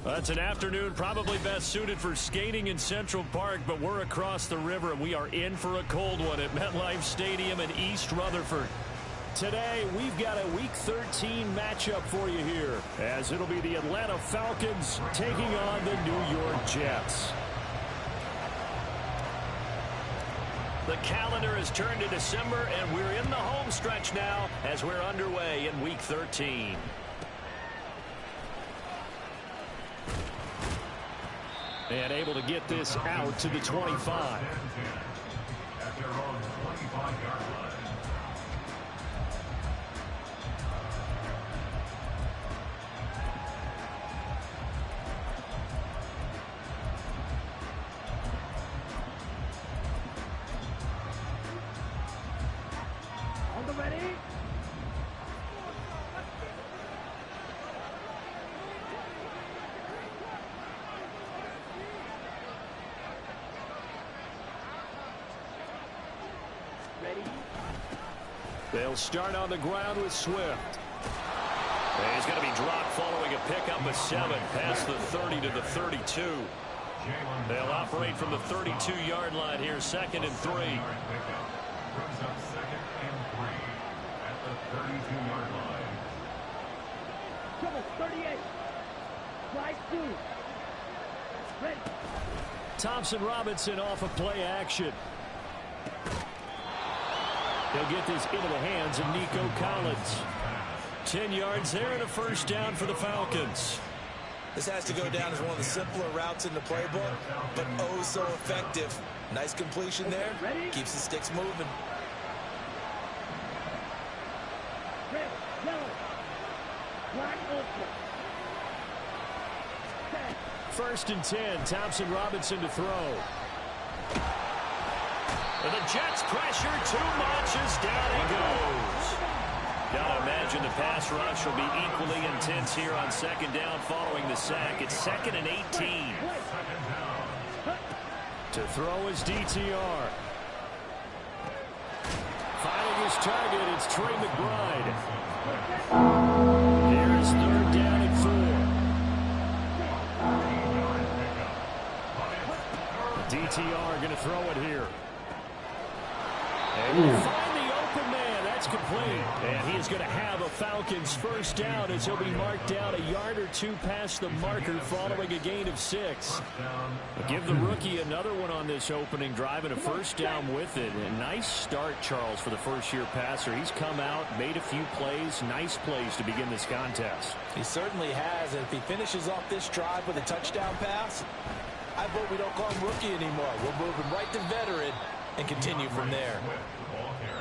It's an afternoon probably best suited for skating in Central Park, but we're across the river and we are in for a cold one at MetLife Stadium in East Rutherford. Today, we've got a Week 13 matchup for you here, as it'll be the Atlanta Falcons taking on the New York Jets. The calendar has turned to December, and we're in the home stretch now as we're underway in Week 13. And able to get this out to the 25. At their own 25-yard line. On the ready? They'll start on the ground with Swift. And he's going to be dropped following a pickup of 7 past the 30 to the 32. They'll operate from the 32-yard line here, 2nd and 3. Brings up 2nd and 3 at the 32-yard line. Trouble, 38. Slide 2. Ready. Thompson Robinson off of play action. He'll get this into the hands of Nico Collins. 10 yards there and a first down for the Falcons. This has to go down as one of the simpler routes in the playbook, but oh so effective. Nice completion there. Keeps the sticks moving. Red, yellow, black, ultra. 1st and 10. Thompson Robinson to throw. And the Jets pressure too much as down he goes. Gotta imagine the pass rush will be equally intense here on 2nd down following the sack. It's 2nd and 18. To throw is DTR. Finding his target, it's Trey McBride. Here's 3rd down and 4. DTR going to throw it here. And we'll find the open man. That's complete. And he is going to have a Falcons first down as he'll be marked down a yard or 2 past the marker following a gain of 6. But give the rookie another one on this opening drive and a first down with it. A nice start, Charles, for the first-year passer. He's come out, made a few plays, nice plays to begin this contest. He certainly has, and if he finishes off this drive with a touchdown pass, I vote we don't call him rookie anymore. We'll move him right to veteran and continue from there.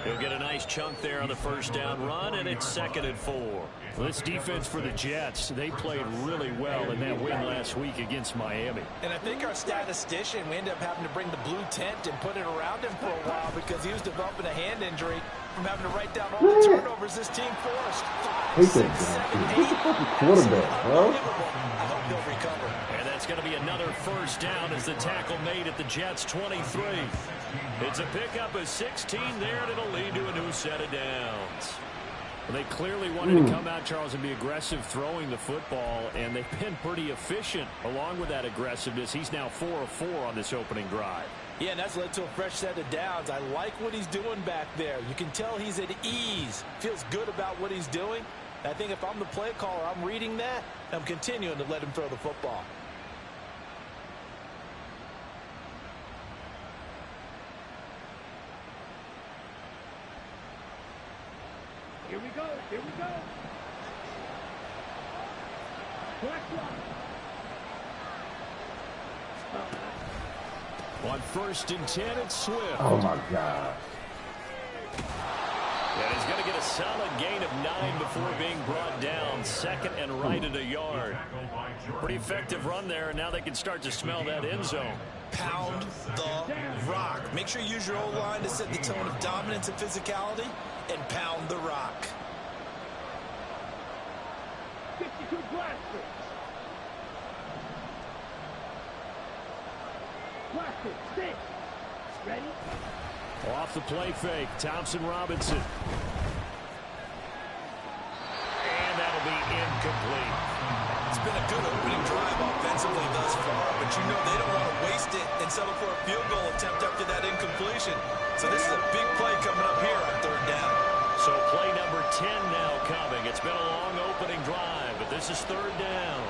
He'll get a nice chunk there on the first down run, and it's 2nd and 4. Well, this defense for the Jets, they played really well in that win last week against Miami. And I think our statistician, we ended up having to bring the blue tent and put it around him for a while because he was developing a hand injury from having to write down all the turnovers this team forced. 5, 6, 7, 8. Quarterback, bro. I hope he'll recover. And that's going to be another first down as the tackle made at the Jets' 23. It's a pickup of 16 there, and it'll lead to a new set of downs. Well, they clearly wanted to come out, Charles, and be aggressive throwing the football, and they've been pretty efficient along with that aggressiveness. He's now 4 of 4 on this opening drive. Yeah, and that's led to a fresh set of downs. I like what he's doing back there. You can tell he's at ease, feels good about what he's doing. I think if I'm the play caller, I'm reading that, and I'm continuing to let him throw the football. Here we go. Here we go. Black block. On 1st and 10, it's Swift. Oh, my God. And he's going to get a solid gain of 9 before being brought down. 2nd and right at a yard. Pretty effective run there, and now they can start to smell that end zone. Pound the rock. Make sure you use your O-line to set the tone of dominance and physicality, and pound the rock. to Blaster. Blaster, stick. Ready? Off the play fake, Thompson Robinson. And that'll be incomplete. It's been a good opening drive offensively thus far, but you know they don't want to waste it and settle for a field goal attempt after that incompletion. So this is a big play coming up here on third down. So play number 10 now coming. It's been a long opening drive, but this is third down.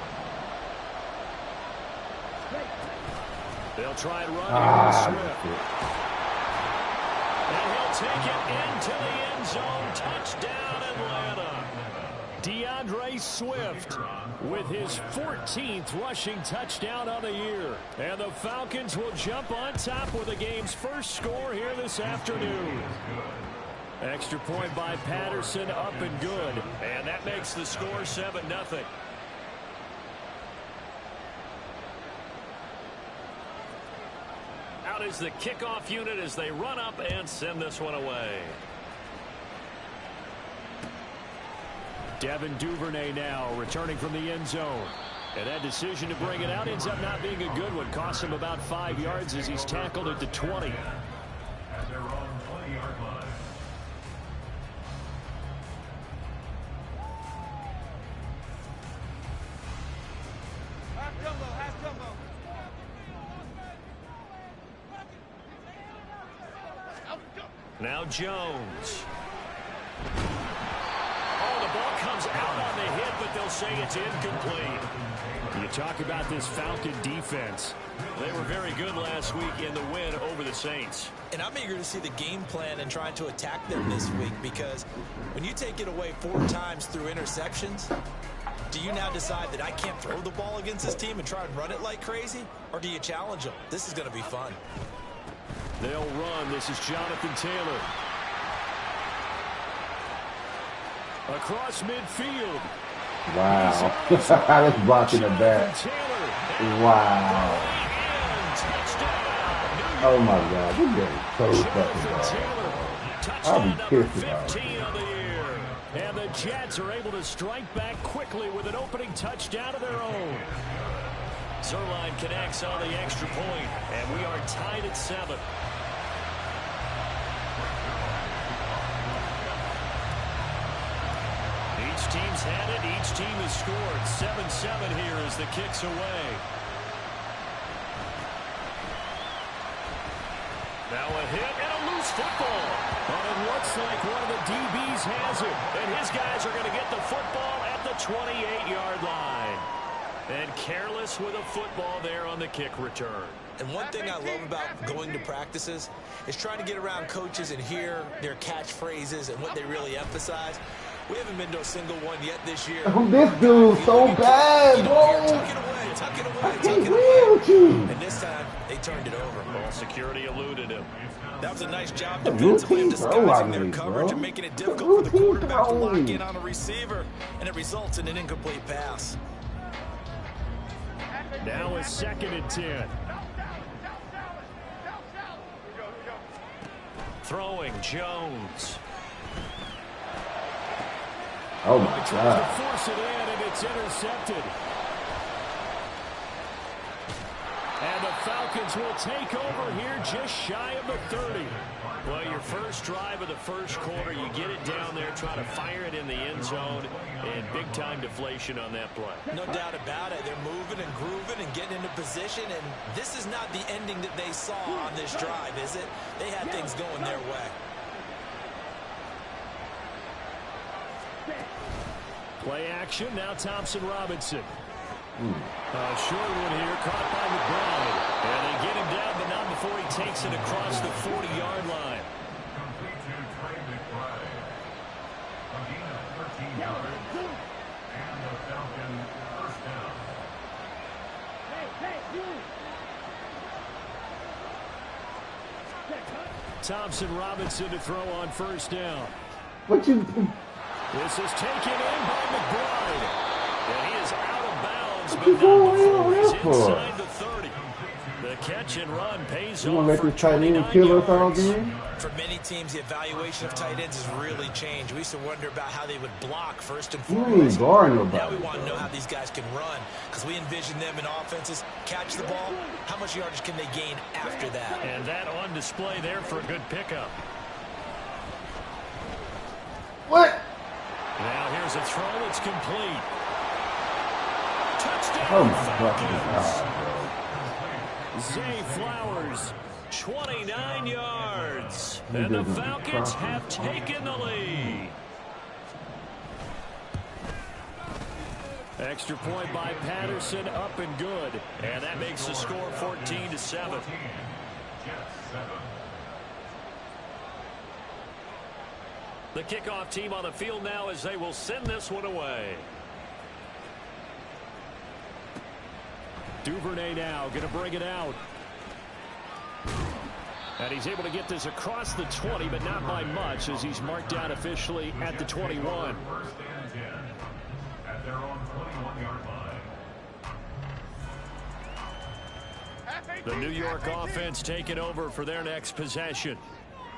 They'll try and run here with Swift. And he'll take it into the end zone. Touchdown, Atlanta. DeAndre Swift with his 14th rushing touchdown of the year. And the Falcons will jump on top with the game's first score here this afternoon. Extra point by Patterson, up and good. And that makes the score 7-0. Out is the kickoff unit as they run up and send this one away. Devin Duvernay now returning from the end zone. And that decision to bring it out ends up not being a good one. Costs him about 5 yards as he's tackled at the 20. At their own 20-yard line. Now Jones. Oh, the ball comes out on the hit, but they'll say it's incomplete. You talk about this Falcon defense. They were very good last week in the win over the Saints. And I'm eager to see the game plan and trying to attack them this week, because when you take it away 4 times through interceptions, do you now decide that I can't throw the ball against this team and try and run it like crazy? Or do you challenge them? This is going to be fun. They'll run. This is Jonathan Taylor. Across midfield. Wow. That's blocking the back. Wow. Oh my God. This game is so fucking bad. I'll be pissed about it. And the Jets are able to strike back quickly with an opening touchdown of their own. Zerline connects on the extra point, and we are tied at 7. Each team's had it. Each team has scored. 7-7 here as the kick's away. Now a hit and a loose football. But it looks like one of the DBs has it. And his guys are going to get the football at the 28-yard line. And careless with a football there on the kick return. And one thing I love about going to practices is trying to get around coaches and hear their catchphrases and what they really emphasize. We haven't been to a single one yet this year. Oh, this dude's so bad, bro. Tuck it away, tuck it away, tuck it away. And this time, they turned it over. Ball security eluded him. That was a nice job defensively of disguising their coverage and making it difficult for the quarterback to lock in on a receiver. And it results in an incomplete pass. Now a 2nd and 10. Throwing Jones. Oh my Tries to God. force it in, and it's intercepted. And the Falcons will take over here just shy of the 30. Well, your first drive of the first quarter, you get it down there, try to fire it in the end zone, and big-time deflation on that play. No doubt about it. They're moving and grooving and getting into position, and this is not the ending that they saw on this drive, is it? They had things going their way. Play action, now Thompson Robinson. Short one here, caught by McBride. And they get him down, but not before he takes it across the 40-yard line. Complete to Trey McBride. A gain of 13 yards. And the Falcon first down. Hey, you. Thompson Robinson to throw on first down. What you? This is taken in by McBride. And he is out of bounds, What but you not going before he's in for? inside the 30. The catch and run pays You off gonna let for this tight 29 end kill us all yards. again? for many teams, the evaluation of tight ends has really changed. We used to wonder about how they would block first and foremost. Now we want to know how these guys can run, because we envision them in offenses catch the ball. How much yardage can they gain after that? And that on display there for a good pickup. What? Now here's a throw. It's complete. Touchdown. Oh my God. Zay Flowers, 29 yards. And the Falcons have taken the lead. Extra point by Patterson, up and good. And that makes the score 14-7. The kickoff team on the field now as they will send this one away. Duvernay now going to bring it out. And he's able to get this across the 20, but not by much, as he's marked down officially at the 21. First and 10 at their own 21-yard line. The New York offense taking over for their next possession.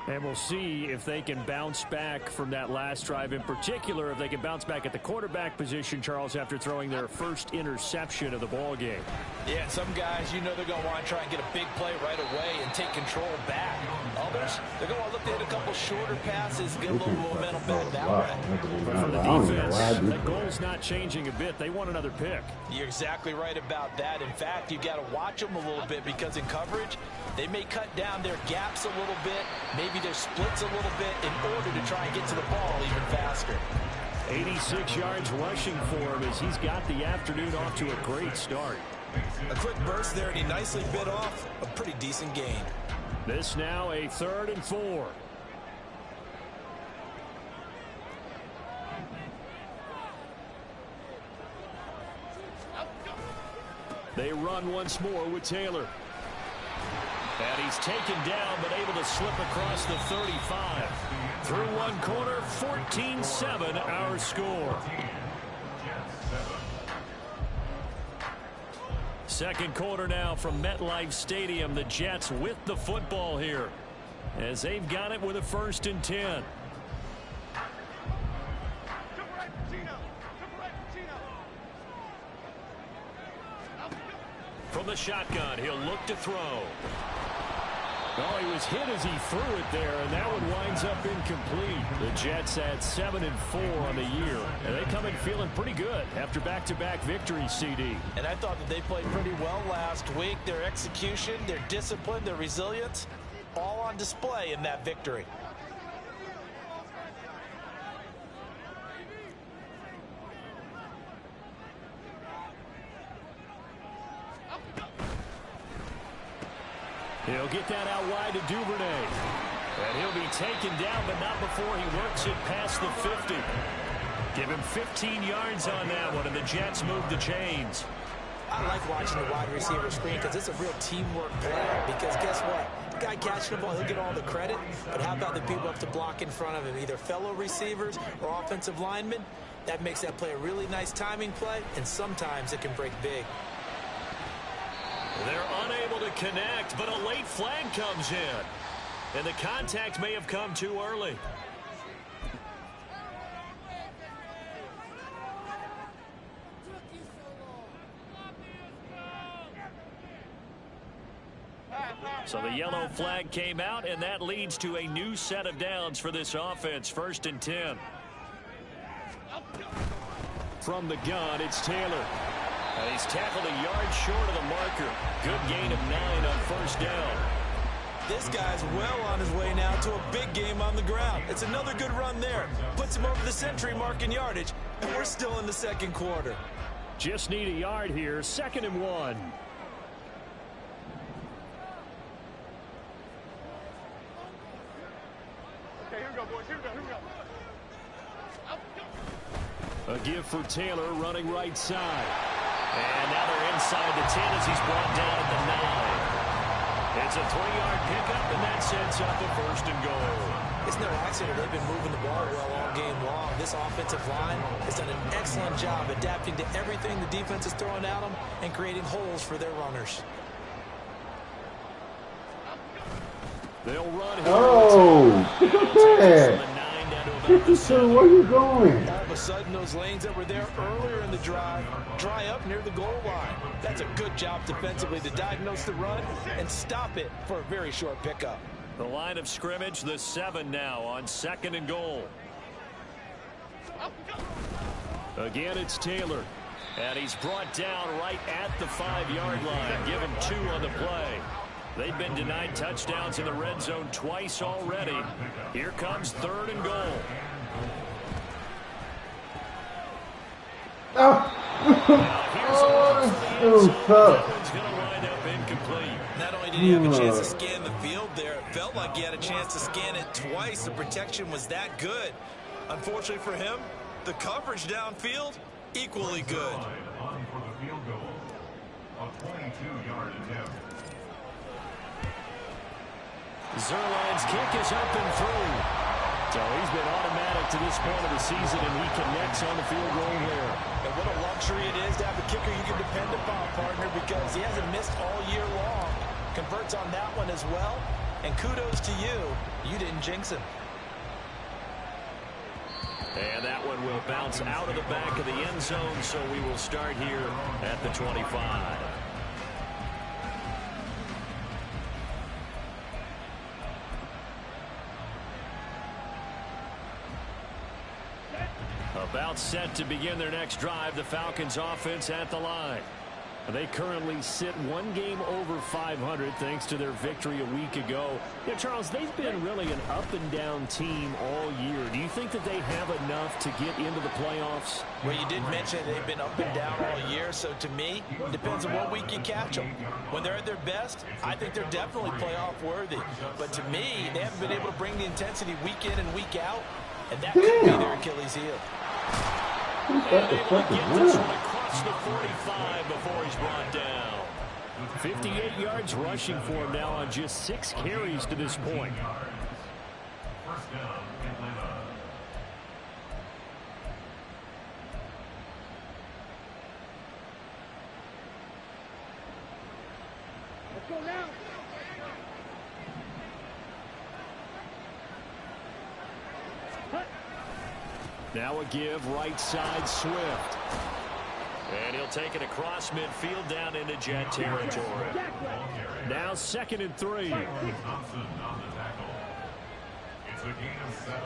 And we'll see if they can bounce back from that last drive, in particular if they can bounce back at the quarterback position, Charles, after throwing their first interception of the ball game. Yeah, and some guys, you know they're going to want to try and get a big play right away and take control back. Others, they're going to look to hit a couple shorter passes, get a little momentum back that way. But for the defense, the goal's not changing a bit. They want another pick. You're exactly right about that. In fact, you've got to watch them a little bit, because in coverage, they may cut down their gaps a little bit, maybe their splits a little bit, in order to try and get to the ball even faster. 86 yards rushing for him as he's got the afternoon off to a great start. A quick burst there, and he nicely bit off a pretty decent gain. This now a 3rd and 4. They run once more with Taylor. And he's taken down, but able to slip across the 35. Through one quarter, 14-7 our score. Second quarter now from MetLife Stadium. The Jets with the football here, as they've got it with a 1st and 10. From the shotgun, he'll look to throw. Oh, he was hit as he threw it there, and that one winds up incomplete. The Jets at 7 and 4 on the year, and they come in feeling pretty good after back-to-back victories, CD. And I thought that they played pretty well last week. Their execution, their discipline, their resilience, all on display in that victory. He'll get that out wide to Duvernay. And he'll be taken down, but not before he works it past the 50. Give him 15 yards on that one, and the Jets move the chains. I like watching the wide receiver screen, because it's a real teamwork play. Because guess what? The guy catching the ball, he'll get all the credit. But how about the people up to block in front of him, either fellow receivers or offensive linemen? That makes that play a really nice timing play, and sometimes it can break big. They're unable to connect, but a late flag comes in. And the contact may have come too early. So the yellow flag came out, and that leads to a new set of downs for this offense. 1st and 10. From the gun, it's Taylor. And he's tackled a yard short of the marker. Good gain of 9 on 1st down. This guy's well on his way now to a big game on the ground. It's another good run there. Puts him over the century mark in yardage, and we're still in the second quarter. Just need a yard here. 2nd and 1. Okay, here we go, boys. Here we go. A give for Taylor running right side. And now they're inside the 10 as he's brought down at the 9. It's a 3-yard pickup, and that sets up a 1st and goal. It's no accident they've been moving the ball well all game long. This offensive line has done an excellent job adapting to everything the defense is throwing at them and creating holes for their runners. They'll run here. Oh, look at that. Where are you going? All of a sudden, those lanes that were there earlier in the drive dry up near the goal line. That's a good job defensively to diagnose the run and stop it for a very short pickup. The line of scrimmage, the 7 now on 2nd and goal. Again, it's Taylor. And he's brought down right at the 5-yard line, given 2 on the play. They've been denied touchdowns in the red zone twice already. Here comes 3rd and goal. Not only did he have a chance to scan the field there, it felt like he had a chance to scan it twice. The protection was that good. Unfortunately for him, the coverage downfield, equally good. On for the field goal. A 22-yard attempt. Zuerlein's kick is up and through. So he's been automatic to this point of the season, and he connects on the field goal here. And what a luxury it is to have a kicker you can depend upon, partner, because he hasn't missed all year long. Converts on that one as well. And kudos to you. You didn't jinx him. And that one will bounce out of the back of the end zone, so we will start here at the 25. About set to begin their next drive, the Falcons offense at the line. They currently sit 1 game over 500 thanks to their victory a week ago. Yeah, Charles, they've been really an up-and-down team all year. Do you think that they have enough to get into the playoffs? Well, you did mention they've been up and down all year, so to me, it depends on what week you catch them. When they're at their best, I think they're definitely playoff worthy. But to me, they haven't been able to bring the intensity week in and week out, and that could be their Achilles heel. And able to get this one across the 45 before he's brought down. 58 yards rushing for him now on just 6 carries to this point. First down, Atlanta. Let's go now. Now a give, right side, Swift. And he'll take it across midfield down into Jet territory. Now 2nd and 3. Thompson on the tackle. It's a gain of 7.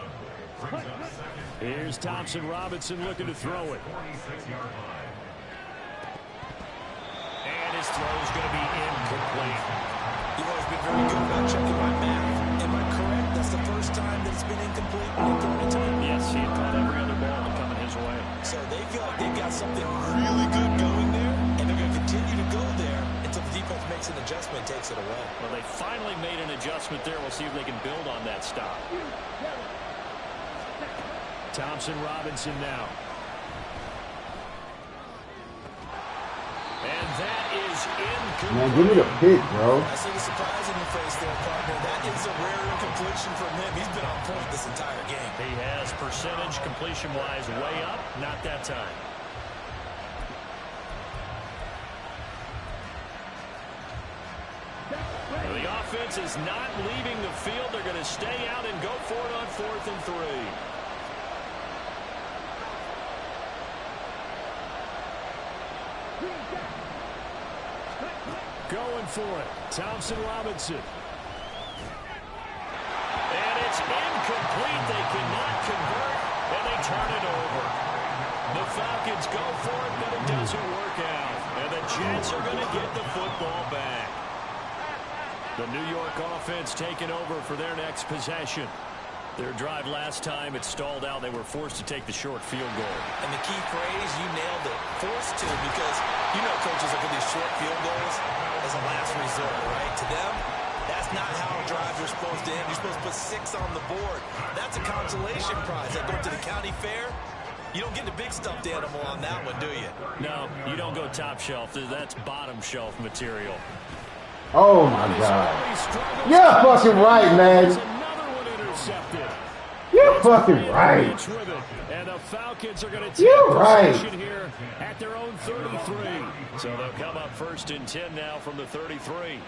Brings up 2nd. Here's Thompson Robinson looking to throw it. 46-yard line. And his throw is going to be incomplete. You've always been very good about checking my math. Am I correct? That's the first time that it's been incomplete in 30 times? Yes, he had caught every other ball coming his way. So they feel like they've got something really good going there, and they're going to continue to go there until the defense makes an adjustment and takes it away. Well, they finally made an adjustment there. We'll see if they can build on that stop. Thompson Robinson now. And that is incomplete. Man, give me the pick, bro. I see the surprise in your face there, partner. That is a rare incompletion from him. He's been on point this entire game. He has percentage completion-wise way up. Not that time. The offense is not leaving the field. They're going to stay out and go for it on 4th and 3. Going for it. Thompson Robinson. And it's incomplete. They cannot convert, and they turn it over. The Falcons go for it, but it doesn't work out. And the Jets are going to get the football back. The New York offense taking over for their next possession. Their drive last time, it stalled out. They were forced to take the short field goal. And the key phrase, you nailed it, forced to, because you know coaches look at these short field goals as a last resort, right? To them, that's not how drives are supposed to end. You're supposed to put 6 on the board. That's a consolation prize. That going to the county fair, you don't get the big stuffed animal on that one, do you? No, you don't go top shelf. That's bottom shelf material. Oh, my God. You're fucking right, man. You're fucking right. And the Falcons are going to take possession here at their own 33. So they'll come up 1st and 10 now from the 33.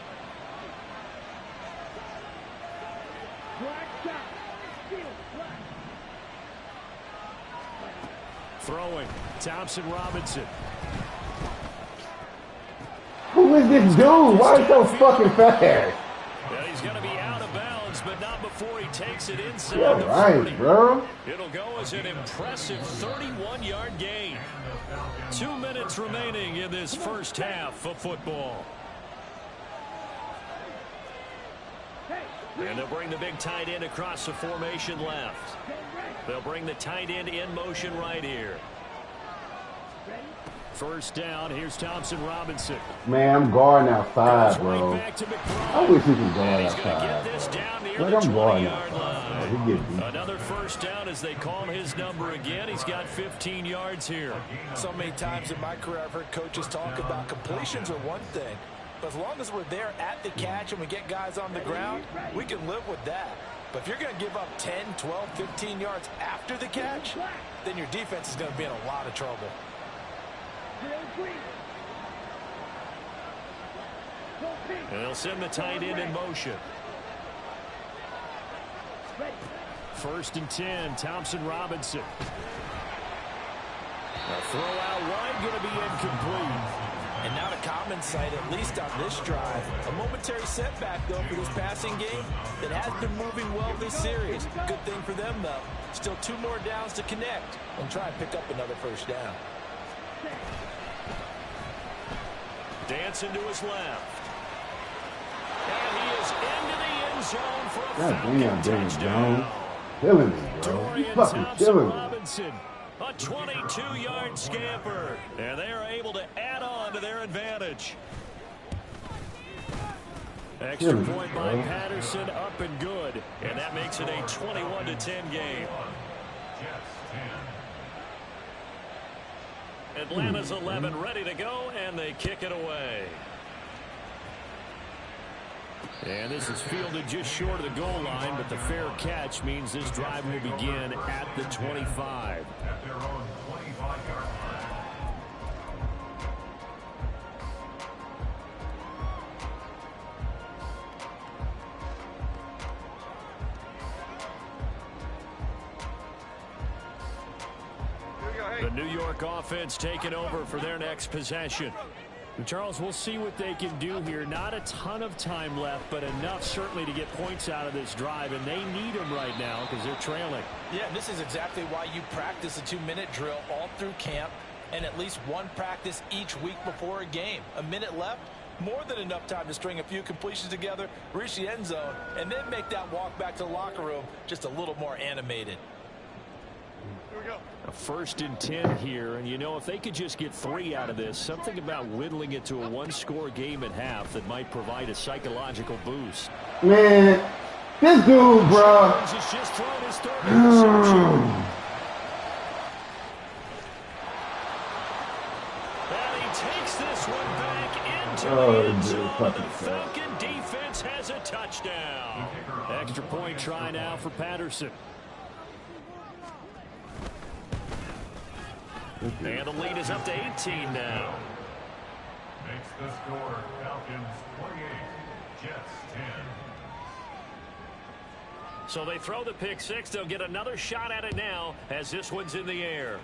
Throwing, Thompson Robinson. Who is this dude? Why is he so fucking fast? Well, he's going to be out of bounds, but not before he takes it inside Yeah, the right, 40. bro. It'll go as an impressive 31-yard gain. 2 minutes remaining in this first half of football. And they'll bring the big tight end across the formation left. They'll bring the tight end in motion right here. First down, here's Thompson Robinson. Man, I'm guarding outside, Goes bro. right back to McBride. I wish he could guard And he's going to get outside. this down near Like, the I'm guarding 20-yard outside. line. He get beat. Another first down as they call his number again. He's got 15 yards here. So many times in my career I've heard coaches talk about completions are one thing, but as long as we're there at the catch and we get guys on the ground, we can live with that. But if you're going to give up 10, 12, 15 yards after the catch, then your defense is going to be in a lot of trouble. And they'll send the tight end in motion. First and 10, Thompson Robinson. A throw out wide, going to be incomplete. And not a common sight, at least on this drive. A momentary setback, though, for this passing game that has been moving well this series. Good thing for them, though. Still 2 more downs to connect and try and pick up another first down. Dancing to his left. And he is into the end zone for a God Falcon damn, Daniel touchdown. Jones. Killing me, bro. You Dorian fucking Thompson killing me. Robinson, a 22-yard scamper. And they are able to add on to their advantage. Extra Killing me, point by bro. Patterson, up and good. And that makes it a 21-10 game. Atlanta's 11 ready to go, and they kick it away. And this is fielded just short of the goal line, but the fair catch means this drive will begin at the 25. At their own 25-yard line. The New York offense taking over for their next possession. And Charles, we'll see what they can do here. Not a ton of time left, but enough certainly to get points out of this drive, and they need them right now because they're trailing. Yeah, and this is exactly why you practice a 2-minute drill all through camp and at least one practice each week before a game. A minute left, more than enough time to string a few completions together, reach the end zone, and then make that walk back to the locker room just a little more animated. A first and 10 here, and you know, if they could just get 3 out of this, something about whittling it to a 1-score game at half that might provide a psychological boost. Man, this dude, bro. Jones has just thrown his third interception. And he takes this one back into the end zone. The Falcon defense has a touchdown. Extra point try now for Patterson. And the lead is up to 18 now. Makes the score Falcons 28, Jets 10. So they throw the pick six. They'll get another shot at it now as this one's in the air.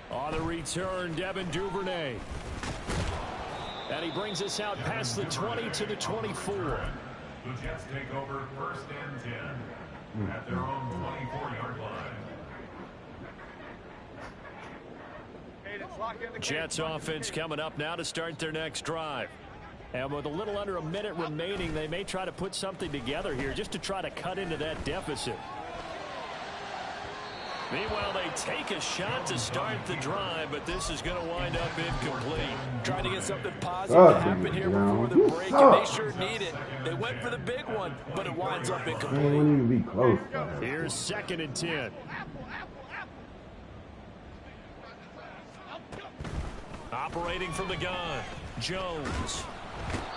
On the return, Devin Duvernay. And he brings us out past the 20 to the 24. The Jets take over first and 10 at their own 24-yard line. Jets offense coming up now to start their next drive. And with a little under a minute remaining, they may try to put something together here just to try to cut into that deficit. Meanwhile, they take a shot to start the drive, but this is going to wind up incomplete. Trying to get something positive to happen here before the break, and they sure need it. They went for the big one, but it winds up Man, we incomplete. need to be close. Man. Here's 2nd and 10. Operating from the gun, Jones.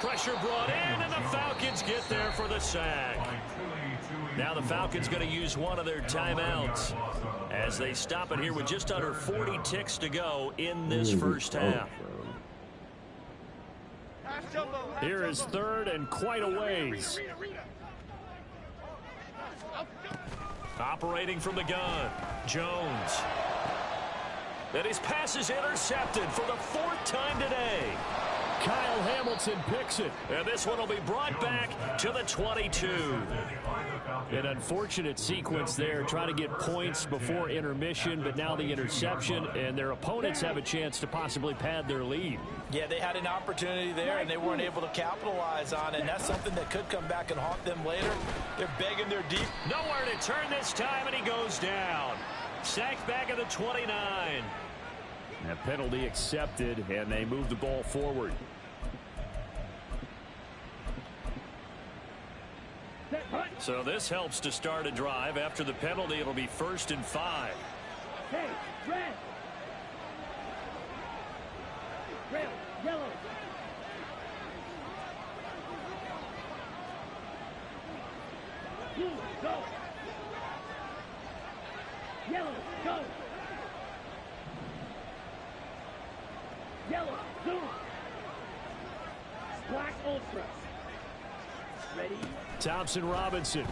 Pressure brought in, and the Falcons get there for the sack. Now the Falcons going to use one of their timeouts as they stop it here with just under 40 ticks to go in this first half. Here is 3rd and quite a ways. Operating from the gun, Jones. And his pass is intercepted for the 4th time today. Kyle Hamilton picks it, and this one will be brought back to the 22. An unfortunate sequence there, trying to get points before intermission, but now the interception, and their opponents have a chance to possibly pad their lead. Yeah, they had an opportunity there, and they weren't able to capitalize on it, and that's something that could come back and haunt them later. They're begging their deep. Nowhere to turn this time, and he goes down. Sacked back at the 29. A penalty accepted, and they move the ball forward. So this helps to start a drive. After the penalty, it'll be 1st and 5. Hey, red. Red, yellow. Blue, go. Yellow, go. Yellow, zoom. Black ultra. Ready? Thompson Robinson.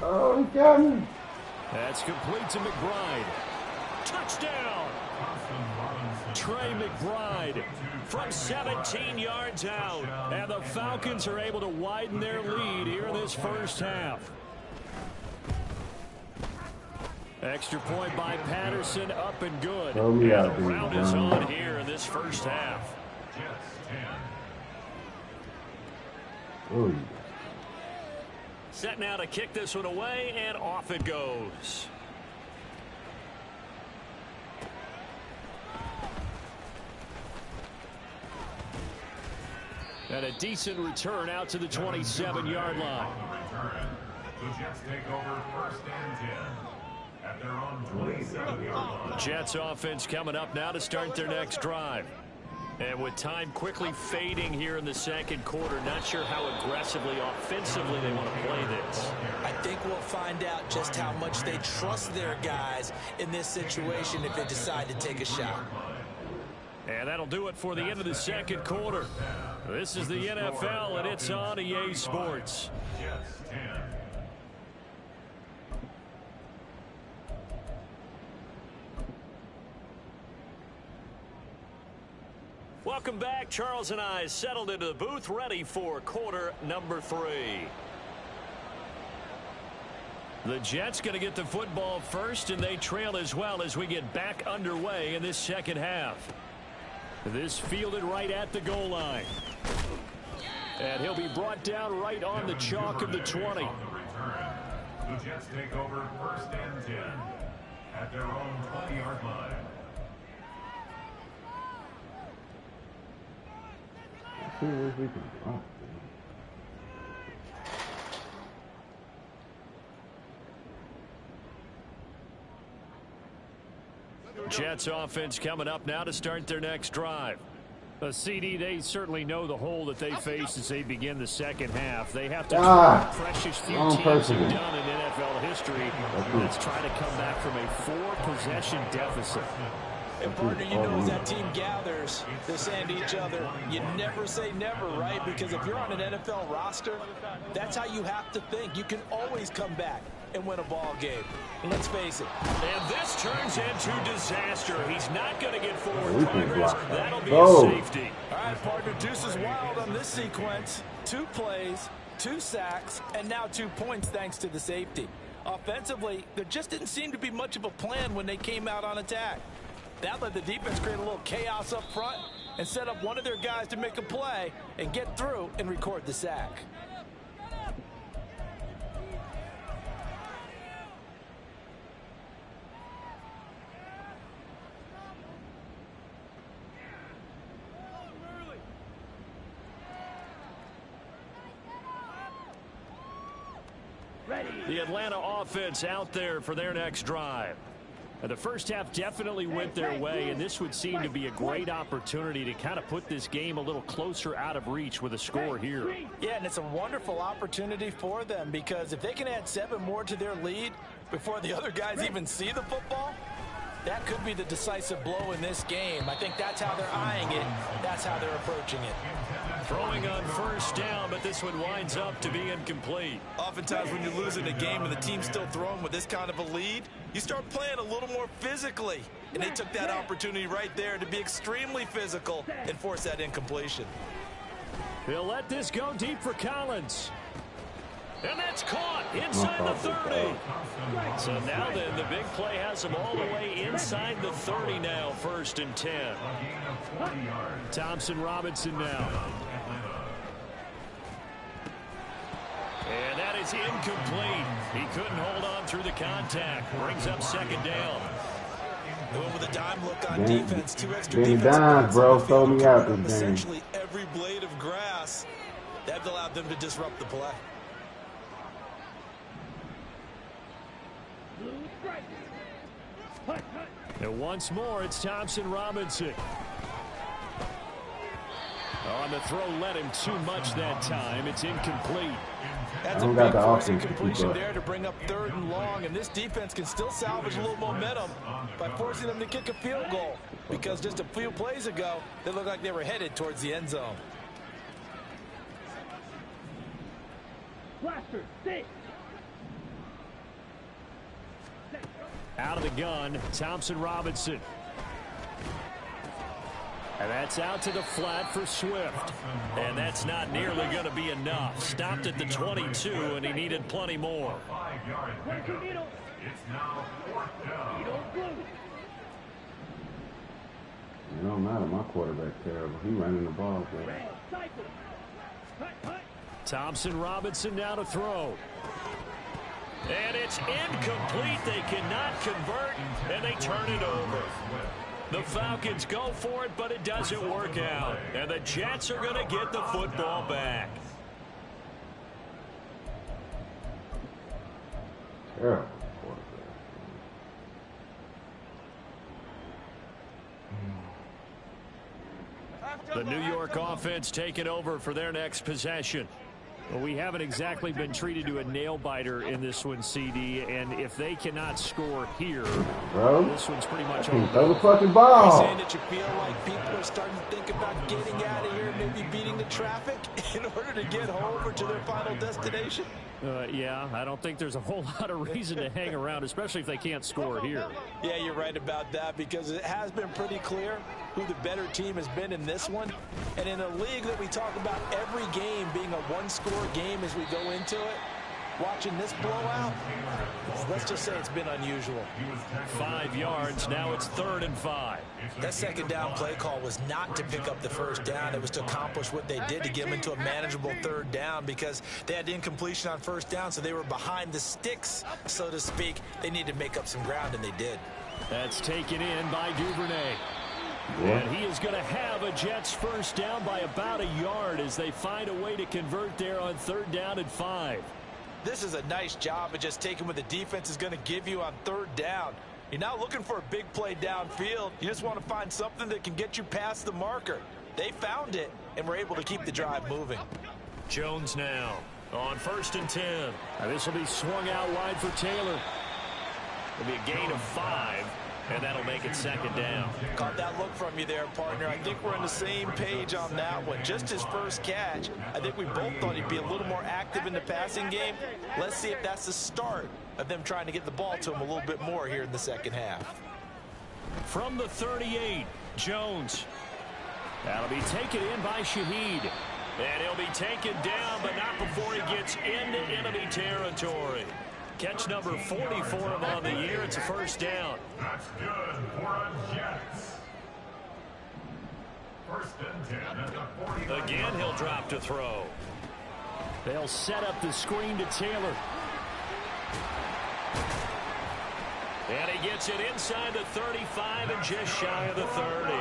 Oh, he got me. That's complete to McBride. Touchdown! Trey McBride from 17 yards out. And the Falcons are able to widen their lead here in this first half. Extra point by Patterson, up and good. Oh, and yeah, the round is on here in this first half. Oh, Set now to kick this one away, and off it goes. And a decent return out to the 27-yard line. The Jets take over 1st and 10 at their own 27-yard line. Jets offense coming up now to start their next drive. And with time quickly fading here in the 2nd quarter, not sure how aggressively, offensively they want to play this. I think we'll find out just how much they trust their guys in this situation if they decide to take a shot. And that'll do it for the end of the 2nd quarter. This is the NFL, and it's on EA Sports. Jets 10. Welcome back. Charles and I settled into the booth, ready for quarter number 3. The Jets going to get the football first, and they trail as well as we get back underway in this 2nd half. This fielded right at the goal line. And he'll be brought down right on the chalk of the 20. The Jets take over 1st and 10 at their own 20-yard line. Jets offense coming up now to start their next drive. CD, they certainly know the hole that they face as they begin the 2nd half. They have to try the precious few teams have done in NFL history. Let's try to come back from a 4-possession deficit. And partner, you know, as that team gathers, they're saying to each other, you never say never, right? Because if you're on an NFL roster, that's how you have to think. You can always come back and win a ball game. And let's face it. And this turns into disaster. He's not going to get forward progress. That'll be a safety. All right, partner, deuce is wild on this sequence. 2 plays, 2 sacks, and now 2 points thanks to the safety. Offensively, there just didn't seem to be much of a plan when they came out on attack. That let the defense create a little chaos up front and set up one of their guys to make a play and get through and record the sack. The Atlanta offense out there for their next drive. And the first half definitely went their way, and this would seem to be a great opportunity to kind of put this game a little closer out of reach with a score here. Yeah, and it's a wonderful opportunity for them because if they can add 7 more to their lead before the other guys even see the football, That could be the decisive blow in this game. I think that's how they're eyeing it. That's how they're approaching it. Throwing on first down, but this one winds up to be incomplete. Oftentimes when you're losing a game and the team's still throwing with this kind of a lead, you start playing a little more physically. And they took that opportunity right there to be extremely physical and force that incompletion. He'll let this go deep for Collins. And that's caught inside the 30. So now then, the big play has him all the way inside the 30 now, 1st and 10. Thompson Robinson now. And that is incomplete. He couldn't hold on through the contact. Brings up 2nd down. Going with a dime look on defense. 2 extra Danny defensive Dimes, backs bro, on the throw field me to out cover this up game. essentially every blade of grass. That allowed them to disrupt the play. And once more, it's Thompson Robinson. On the throw, let him too much that time. It's incomplete. That's a big force incompletion there to bring up 3rd and long, and this defense can still salvage a little momentum by forcing them to kick a field goal, because just a few plays ago, they looked like they were headed towards the end zone. Blaster, stay. Out of the gun, Thompson Robinson. And that's out to the flat for Swift. And that's not nearly going to be enough. Stopped at the 22, and he needed plenty more. 5 yards pickup. It's now 4th down. It don't matter. My quarterback terrible. He running the ball, bro. Thompson Robinson now to throw. And it's incomplete. They cannot convert, and they turn it over. The Falcons go for it, but it doesn't work out. And the Jets are going to get the football back. Terrible. The New York offense taking over for their next possession. Well, we haven't exactly been treated to a nail-biter in this one, CD, and if they cannot score here, bro, this one's pretty much throw over. the fucking ball. You're saying that you feel like people are starting to think about getting out of here, maybe beating the traffic in order to get home or to their final destination? Yeah, I don't think there's a whole lot of reason to hang around, especially if they can't score here. Yeah, you're right about that, because it has been pretty clear who the better team has been in this one. And in a league that we talk about every game being a one-score game as we go into it, watching this blowout, let's just say it's been unusual. 5 yards, now it's 3rd and 5. That 2nd down play call was not to pick up the 1st down. It was to accomplish what they did to get them into a manageable 3rd down, because they had incompletion on 1st down, so they were behind the sticks, so to speak. They needed to make up some ground, and they did. That's taken in by Duvernay. Yeah. And he is going to have a Jets 1st down by about a yard as they find a way to convert there on 3rd down and 5. This is a nice job of just taking what the defense is going to give you on 3rd down. You're not looking for a big play downfield. You just want to find something that can get you past the marker. They found it and were able to keep the drive moving. Jones now on 1st and 10. Now this will be swung out wide for Taylor. It'll be a gain of 5, and that'll make it 2nd down. Caught that look from you there, partner. I think we're on the same page on that one. Just his first catch. I think we both thought he'd be a little more active in the passing game. Let's see if that's the start of them trying to get the ball to him a little bit more here in the 2nd half. From the 38, Jones. That'll be taken in by Shaheed. And he'll be taken down, but not before he gets into enemy territory. Catch number 40 for him on the year. It's a 1st down. That's good for a Jets. 1st and 10 at the 40. Again, he'll drop to throw. They'll set up the screen to Taylor. And he gets it inside the 35 and just shy of the 30.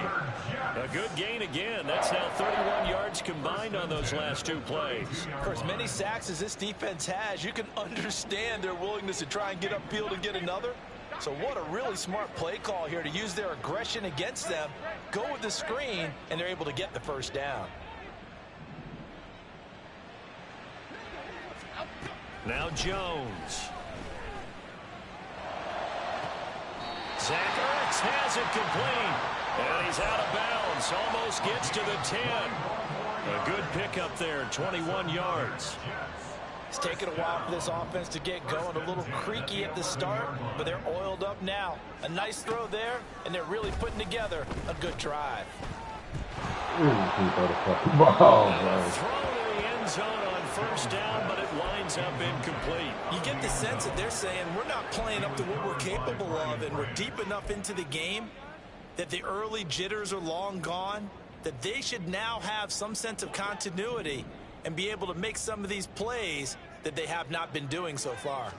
A good gain again. That's now 31 yards combined on those last 2 plays. Of course, many sacks as this defense has, you can understand their willingness to try and get upfield and get another. So what a really smart play call here to use their aggression against them, go with the screen, and they're able to get the 1st down. Now Jones. Zach Ertz has it complete. And he's out of bounds. Almost gets to the 10. A good pickup there, 21 yards. It's taken a while for this offense to get going. A little creaky at the start, but they're oiled up now. A nice throw there, and they're really putting together a good drive. Ball, Throw to the end zone on first down, but it winds up incomplete. You get the sense that they're saying we're not playing up to what we're capable of, and we're deep enough into the game that the early jitters are long gone, that they should now have some sense of continuity and be able to make some of these plays that they have not been doing so far.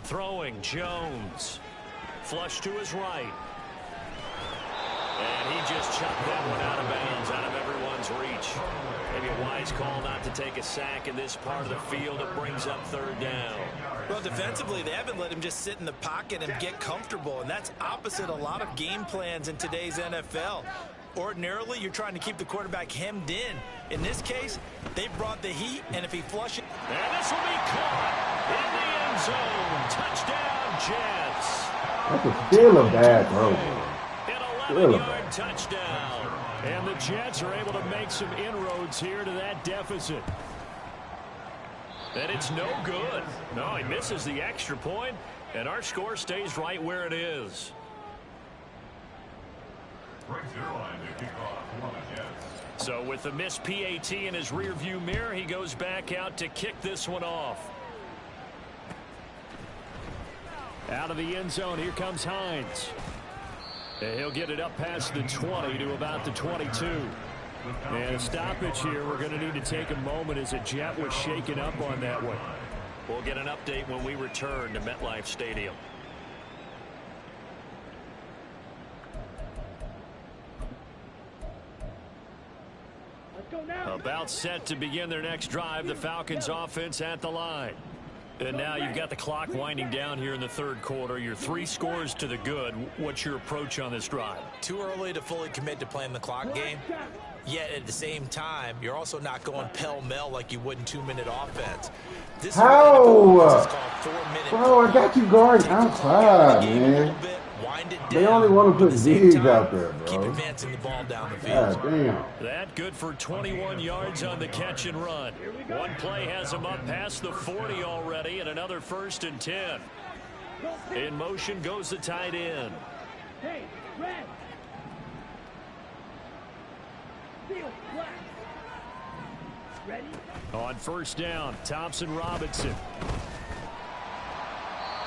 Throwing, Jones. Flush to his right. And he just chucked that one out of bounds, out of everyone's reach. Maybe a wise call not to take a sack in this part of the field. It brings up third down. Well, defensively, they haven't let him just sit in the pocket and get comfortable, and that's opposite a lot of game plans in today's NFL. Ordinarily, you're trying to keep the quarterback hemmed in. In this case, they brought the heat, and if he flushes... And this will be caught in the end zone. Touchdown, Jets. That's still a bad throw, man. An 11-yard touchdown. And the Jets are able to make some inroads here to that deficit. And it's no good. No, he misses the extra point, and our score stays right where it is. So with the missed PAT in his rearview mirror, he goes back out to kick this one off. Out of the end zone, here comes Hines. And he'll get it up past the 20 to about the 22. And a stoppage here. We're going to need to take a moment as a Jet was shaken up on that one. We'll get an update when we return to MetLife Stadium. About set to begin their next drive. The Falcons offense at the line. And now you've got the clock winding down here in the third quarter. Your 3 scores to the good. What's your approach on this drive? Too early to fully commit to playing the clock game. Yet at the same time, you're also not going pell-mell like you would in 2-minute offense. This How? is called 4-minute. Bro, I got you guarding outside, man. They only want to put Diggs out there, bro. Keep advancing the ball down the field. God damn. That good for 21 yards on the catch and run. One play has him up past the 40 already, and another 1st and 10. In motion goes the tight end. Hey, red. Field black. Ready? On first down, Thompson Robinson.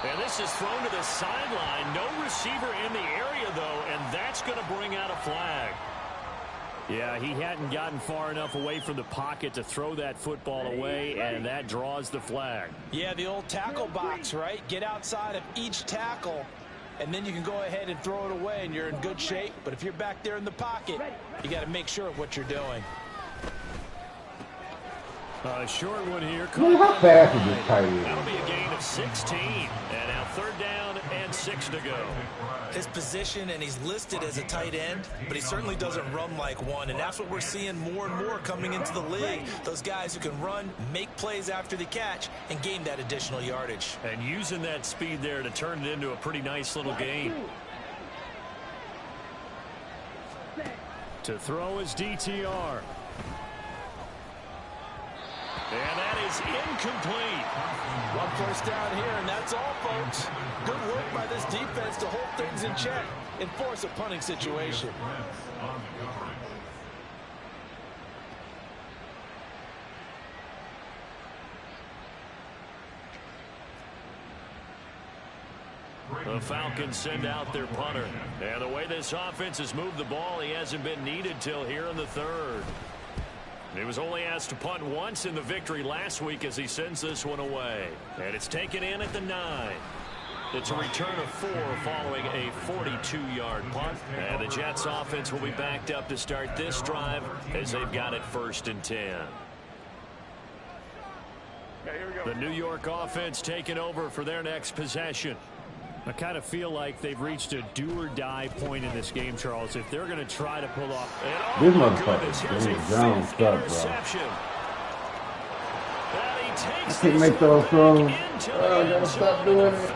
And this is thrown to the sideline. No receiver in the area, though, and that's going to bring out a flag. Yeah, he hadn't gotten far enough away from the pocket to throw that football away, and that draws the flag. Yeah, the old tackle box, right? Get outside of each tackle, and then you can go ahead and throw it away, and you're in good shape. But if you're back there in the pocket, you got to make sure of what you're doing. A short one here. Man, how fast is this tight end? That'll be a gain of 16. And now third down and 6 to go. His position, and he's listed as a tight end, but he certainly doesn't run like one. And that's what we're seeing more and more coming into the league. Those guys who can run, make plays after the catch, and gain that additional yardage. And using that speed there to turn it into a pretty nice little game. To throw is DTR. And that is incomplete. 1 first down here, and that's all, folks. Good work by this defense to hold things in check and force a punting situation. The Falcons send out their punter. And the way this offense has moved the ball, he hasn't been needed till here in the third. He was only asked to punt once in the victory last week as he sends this one away. And it's taken in at the 9. It's a return of 4 following a 42-yard punt. And the Jets offense will be backed up to start this drive as they've got it 1st and 10. The New York offense taking over for their next possession. I kind of feel like they've reached a do-or-die point in this game, Charles. If they're going to try to pull off... This motherfucker, Jones stuck, bro. And he takes I can't make those throws. I gotta stop doing it.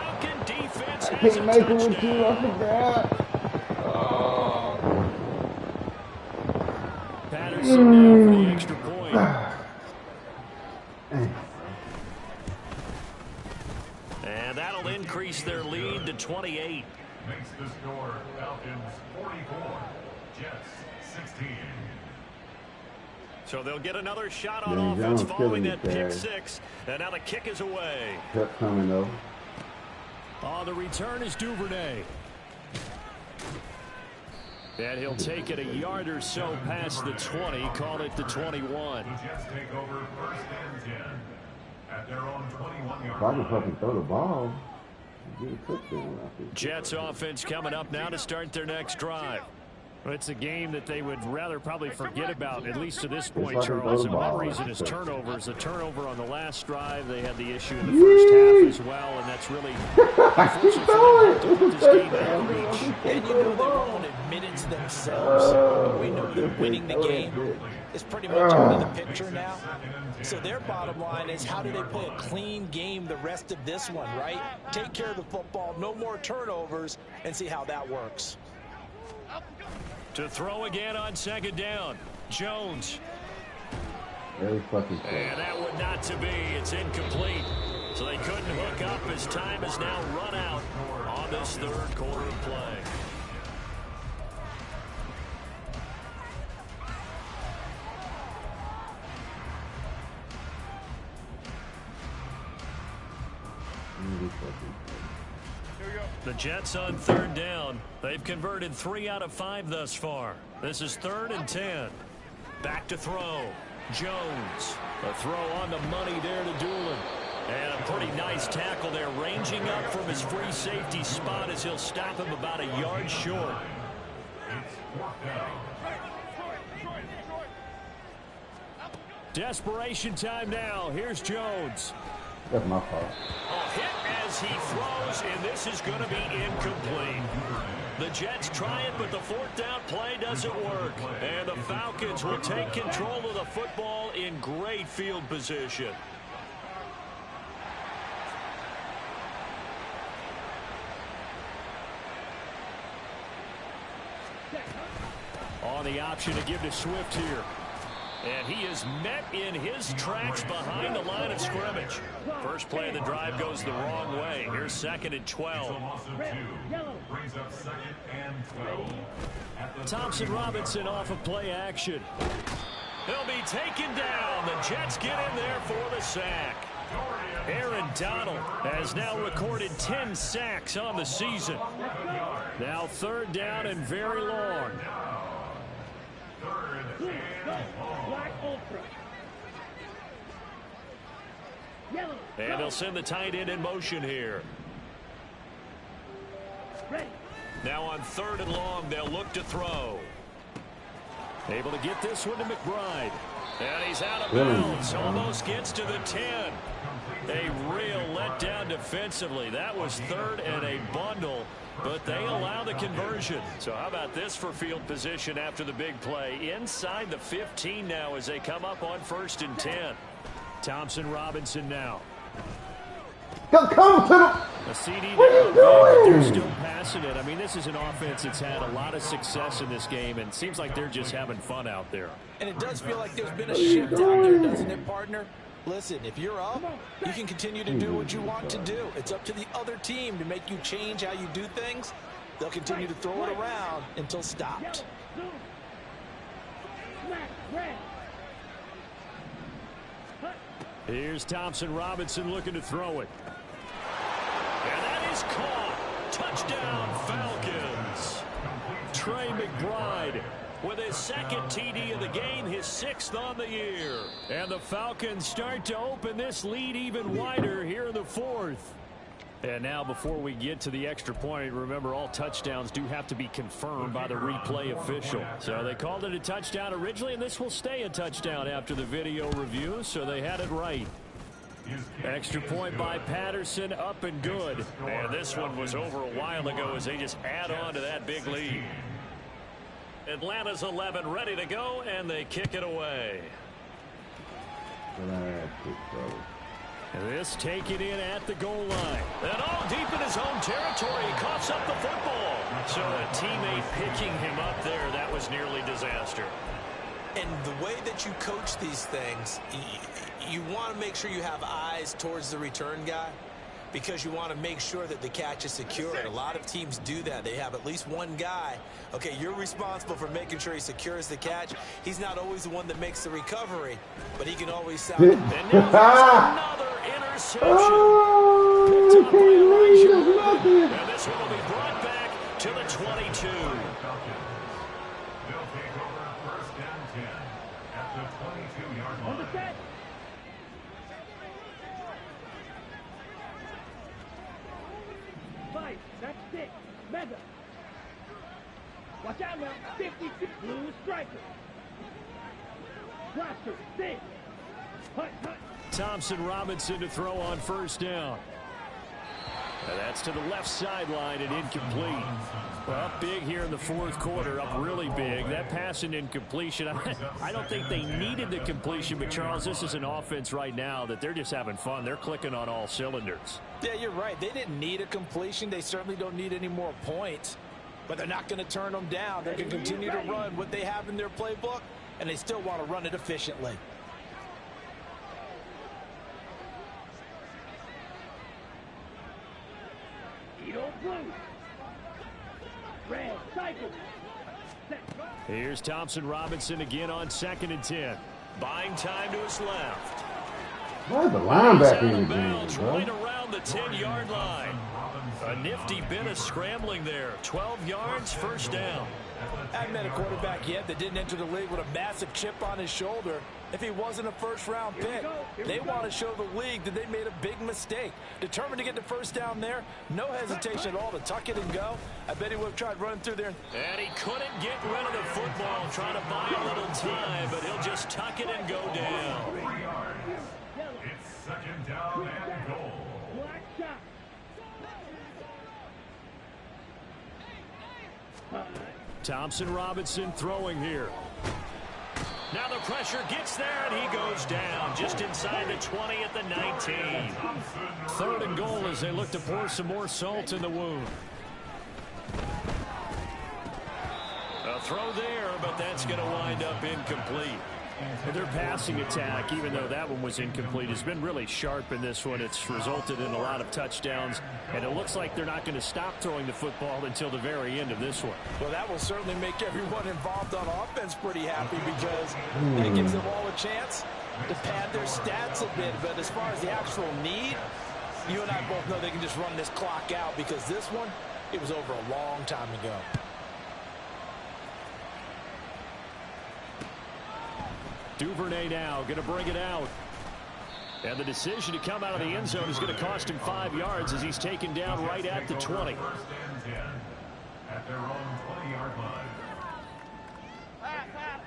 I can't make them with you. I forgot. Patterson now for the extra point. And that'll increase their lead to 28. Makes the score Falcons 44, Jets 16. So they'll get another shot on offense following that pick six. And now the kick is away. Kept coming though. On the return is Duvernay. And he'll take it a yard or so past the 20, call it the 21. The Jets take over first and 10 at their own 21-yard If I can fucking throw the ball, get a touchdown out there. Jets offense coming up now to start their next drive. Well, it's a game that they would rather probably forget about, at least to this point, Charles. And one reason is turnovers. The turnover on the last drive, they had the issue in the first half as well, and that's really unfortunate for them to put this game out of reach. And you know they won't admit it to themselves. We know that winning the game is pretty much out of the picture now. So their bottom line is, how do they play a clean game the rest of this one, right? Take care of the football, no more turnovers, and see how that works. To throw again on second down, Jones. Very fucking close. And that would not to be. It's incomplete. So they couldn't hook up as time has now run out on this third quarter of play. The Jets on third down. They've converted 3 out of 5 thus far. This is 3rd and 10. Back to throw. Jones. A throw on the money there to Doolin. And a pretty nice tackle there, ranging up from his free safety spot as he'll stop him about a yard short. Desperation time now. Here's Jones. That's my fault. A hit as he throws, and this is going to be incomplete. The Jets try it, but the 4th down play doesn't work. And the Falcons will take control of the football in great field position. On the option to give to Swift here. And he is met in his tracks behind the line of scrimmage. First play of the drive goes the wrong way. Here's 2nd and 12. Brings up 2nd and 12. Thompson Robinson off of play action. He'll be taken down. The Jets get in there for the sack. Aaron Donald has now recorded 10 sacks on the season. Now 3rd down and very long. And they'll send the tight end in motion here. Now on 3rd and long, they'll look to throw. Able to get this one to McBride. And he's out of bounds. Almost gets to the 10. A real letdown defensively. That was 3rd and a bundle, but they allow the conversion. So how about this for field position after the big play? Inside the 15 now as they come up on 1st and 10. Thompson Robinson now. Come to the... A CD there, but they're still passing it. I mean, this is an offense that's had a lot of success in this game, and it seems like they're just having fun out there. And it does feel like there's been a shift out there, doesn't it, partner? Listen, if you're up, you can continue to do what you want to do. It's up to the other team to make you change how you do things. They'll continue to throw it around until stopped. Here's Thompson Robinson looking to throw it. And that is caught. Touchdown, Falcons. Trey McBride with his 2nd TD of the game, his 6th on the year. And the Falcons start to open this lead even wider here in the 4th. And now before we get to the extra point, remember all touchdowns do have to be confirmed by the replay official. So they called it a touchdown originally, and this will stay a touchdown after the video review, so they had it right. Extra point by Patterson, up and good. And this one was over a while ago as they just add on to that big lead. Atlanta's 11 ready to go, and they kick it away. This taken in at the goal line. And all deep in his own territory. He coughs up the football. So a teammate picking him up there, that was nearly disaster. And the way that you coach these things, you want to make sure you have eyes towards the return guy because you want to make sure that the catch is secure. And a lot of teams do that. They have at least one guy. Okay, you're responsible for making sure he secures the catch. He's not always the one that makes the recovery, but he can always sound it. And now there's another interception. Picked up by Elijah. And this one will be brought back to the 22. They'll take over first and 10 at the 22-yard line. On the set. Fight. That's 6. Mega. Watch out now. 56. Blue striker. Blaster. 6. Hut, hut. Thompson Robinson to throw on first down. And that's to the left sideline and incomplete. Well, up big here in the fourth quarter, up really big. That pass and incompletion, I don't think they needed the completion, but Charles, this is an offense right now that they're just having fun. They're clicking on all cylinders. Yeah, you're right. They didn't need a completion. They certainly don't need any more points, but they're not going to turn them down. They're going to continue to run what they have in their playbook, and they still want to run it efficiently. Edo blue. Red cycle. Set. Here's Thompson Robinson again on 2nd and 10. Buying time to his left. Why the He's linebacker out in of the bounds game, bro? right around the 10-yard line. A nifty bit of scrambling there. 12 yards, first down. I haven't met a quarterback yet that didn't enter the league with a massive chip on his shoulder. If he wasn't a first-round pick, they want to show the league that they made a big mistake. Determined to get the first down there, no hesitation at all to tuck it and go. I bet he would have tried running through there. And he couldn't get rid of the football, trying to buy a little time, but he'll just tuck it and go down. 3 yards. It's second down and goal. Black shot. Thompson Robinson throwing here. Now the pressure gets there, and he goes down just inside the 20 at the 19. 3rd and goal as they look to pour some more salt in the wound. A throw there, but that's going to wind up incomplete. Well, their passing attack, even though that one was incomplete, has been really sharp in this one. It's resulted in a lot of touchdowns, and it looks like they're not going to stop throwing the football until the very end of this one. Well, that will certainly make everyone involved on offense pretty happy because it gives them all a chance to pad their stats a bit. But as far as the actual need, you and I both know they can just run this clock out because this one, it was over a long time ago. Duvernay now going to bring it out. And the decision to come out of the end zone is going to cost him 5 yards as he's taken down right at the 20. First and 10 at their own 20-yard line.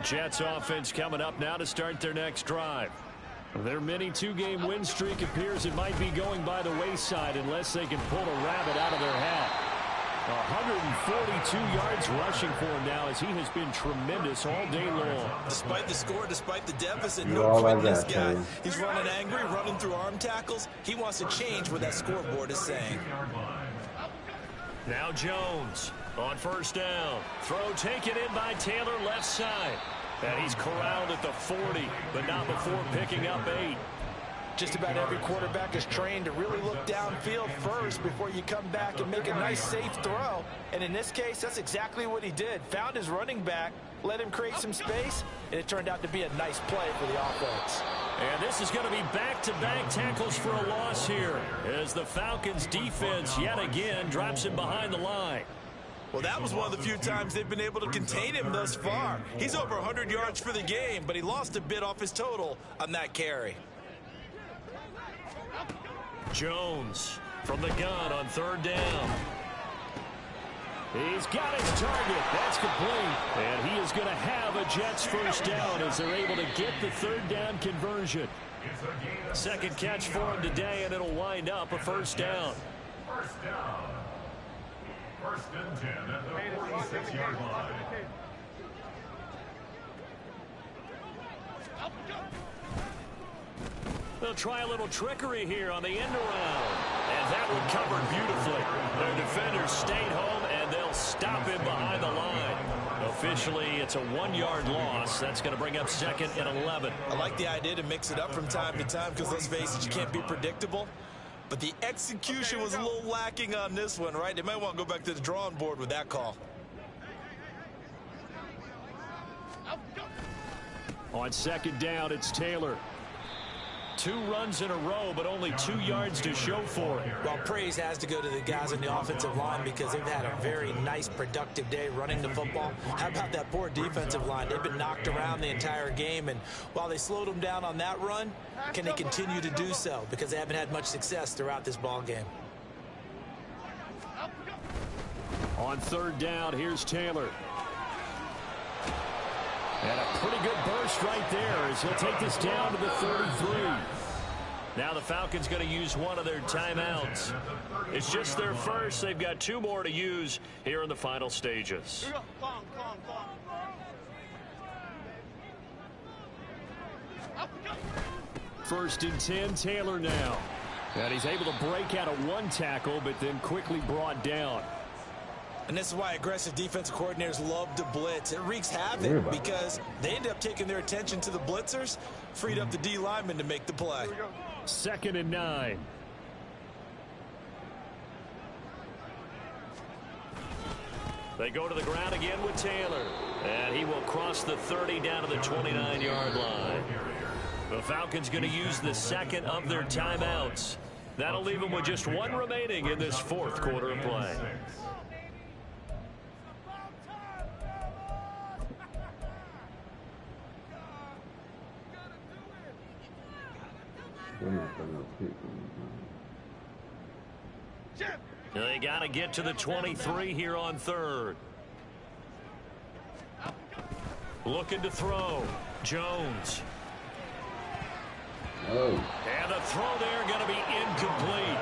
Jets offense coming up now to start their next drive. Their mini 2-game win streak appears it might be going by the wayside unless they can pull a rabbit out of their hat. 142 yards rushing for him now as he has been tremendous all day long. Despite the score, despite the deficit, You're no all quitting like this that, guy. Tony. He's running angry, running through arm tackles. He wants to change what that scoreboard is saying. Now Jones on first down. Throw taken in by Taylor left side. And he's corralled at the 40, but not before picking up 8. Just about every quarterback is trained to really look downfield first before you come back and make a nice, safe throw. And in this case, that's exactly what he did. Found his running back, let him create some space, and it turned out to be a nice play for the offense. And this is going to be back-to-back tackles for a loss here as the Falcons defense yet again drops him behind the line. Well, that was one of the few times they've been able to contain him thus far. He's over 100 yards for the game, but he lost a bit off his total on that carry. Jones from the gun on third down. He's got his target. That's complete. And he is going to have a Jets first down as they're able to get the third down conversion. Second catch for him today, and it'll wind up a first down. First down. First and 10 at the 46-yard line. They'll try a little trickery here on the end around. And that one covered beautifully. Their defenders stayed home, and they'll stop him behind the line. Officially, it's a 1-yard loss. That's going to bring up 2nd and 11. I like the idea to mix it up from time to time because, let's face it, you can't be predictable. But the execution was a little lacking on this one, right? They might want to go back to the drawing board with that call. On 2nd down, it's Taylor. 2 runs in a row, but only 2 yards to show for it. Well, praise has to go to the guys on the offensive line because they've had a very nice, productive day running the football. How about that poor defensive line? They've been knocked around the entire game, and while they slowed them down on that run, can they continue to do so? Because they haven't had much success throughout this ball game. On 3rd down, here's Taylor. And a pretty good burst right there as he'll take this down to the 33. Now the Falcons going to use one of their timeouts. It's just their first. They've got 2 more to use here in the final stages. 1st and 10, Taylor now. And he's able to break out of 1 tackle, but then quickly brought down. And this is why aggressive defensive coordinators love to blitz. It wreaks havoc because they end up taking their attention to the blitzers, freed up the D lineman to make the play. 2nd and 9. They go to the ground again with Taylor. And he will cross the 30 down to the 29-yard line. The Falcons going to use the 2nd of their timeouts. That'll leave them with just 1 remaining in this 4th quarter of play. They got to get to the 23 here on 3rd. Looking to throw. Jones. Oh. And the throw there going to be incomplete.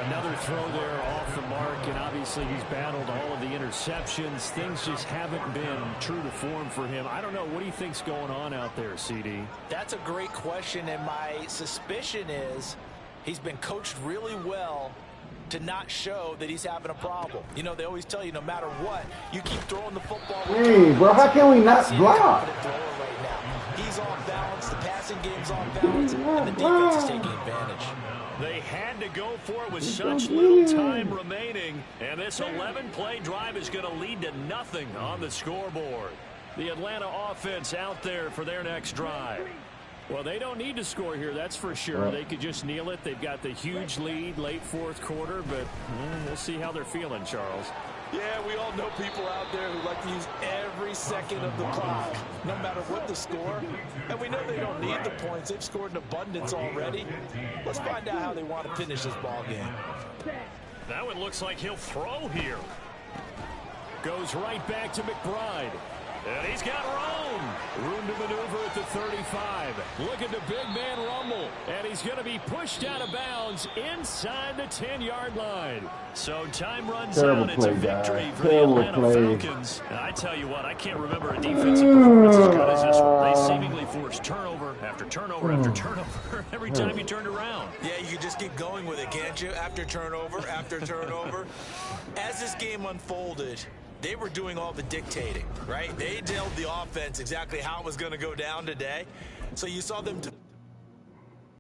Another throw there off the mark, and obviously he's battled all of the interceptions. Things just haven't been true to form for him. I don't know. What do you think's going on out there, CD? That's a great question, and my suspicion is he's been coached really well to not show that he's having a problem. You know, they always tell you no matter what, you keep throwing the football. Hey, bro, how can we not block? He's off balance, the passing game's off balance, and the defense is taking advantage. They had to go for it with such little time remaining, and this 11-play drive is going to lead to nothing on the scoreboard. The Atlanta offense out there for their next drive. Well, they don't need to score here, that's for sure. They could just kneel it. They've got the huge lead late 4th quarter, but we'll see how they're feeling, Charles. Yeah, we all know people out there who like to use every second of the clock, no matter what the score. And we know they don't need the points. They've scored in abundance already. Let's find out how they want to finish this ball game. That one looks like he'll throw here. Goes right back to McBride. And he's got room to maneuver at the 35. Looking to big man rumble. And he's going to be pushed out of bounds inside the 10-yard line. So time runs out. It's a victory for the Atlanta Falcons. And I tell you what, I can't remember a defensive performance as good as this one. They seemingly forced turnover after turnover after turnover every time you turned around. Yeah, you can just keep going with it, can't you? After turnover, after turnover. As this game unfolded, they were doing all the dictating, right? They told the offense exactly how it was going to go down today. So you saw them